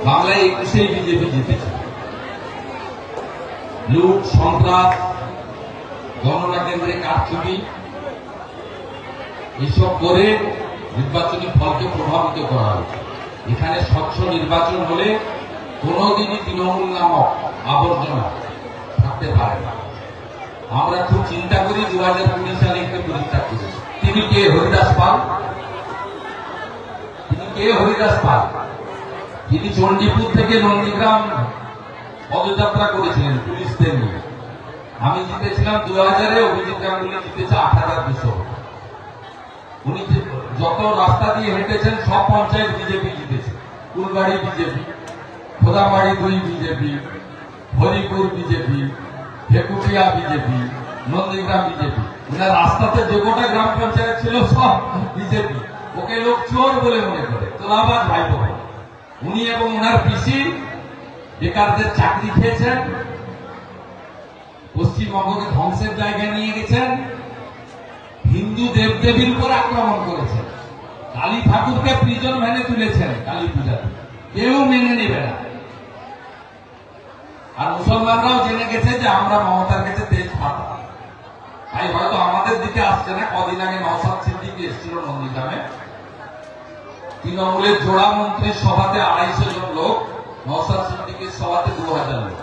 বাংলায় 21-এ বিজেপি জিতেছে। লুট, সন্ত্রাস, গণনা কেন্দ্রে কারচুপি এসব করে নির্বাচনী ফলকে প্রভাবিত করা হয়েছে। এখানে স্বচ্ছ নির্বাচন হলে কোনদিনই তৃণমূল নামক আবর্জনা থাকতে পারে না। আমরা খুব চিন্তা করি 2019 সালে একটি পরীক্ষা করেছি। তিনি কে? হরিদাস পাল। তিনি কে? হরিদাস পাল। তিনি চণ্ডীপুর থেকে নন্দীগ্রাম পদযাত্রা করেছিলেন পুলিশদের নিয়ে। আমি জিতেছিলাম 2000-এ, অভিজিৎ গাঙ্গুলি জিতেছে 8200। উনি যত রাস্তা দিয়ে হেঁটেছেন সব পঞ্চায়েত বিজেপি জিতেছে। Phulbari BJP, Khodabari 2 BJP, Haripur BJP, Hekutia BJP, Nandigram BJP. উনার রাস্তাতে যে কটা গ্রাম পঞ্চায়েত ছিল সব বিজেপি। ওকে লোক চোর বলে মনে করে, তোলাবাজ ভাইপো। উনি এবং ওনার পিসি বেকারদের চাকরি খেয়েছেন, পশ্চিমবঙ্গকে ধ্বংসের জায়গায় নিয়ে গেছেন, হিন্দু দেবদেবীর উপর আক্রমণ করেছেন, কালী ঠাকুরকে প্রিজন ভ্যানে তুলেছেন কালী পূজাতে, কেউ মেনে নেবে না। আর মুসলমানরাও জেনে গেছে যে আমরা মমতার কাছে তেজ পাতা, তাই হয়তো আমাদের দিকে আসছে না। কদিন আগে নওশাদ সিদ্দিকী এসেছিল নন্দীগ্রামে, তৃণমূলের জোড়া মন্ত্রীর সভাতে 250 জন লোক, নওশাদ সিদ্দিকীর সভাতে 2000 লোক।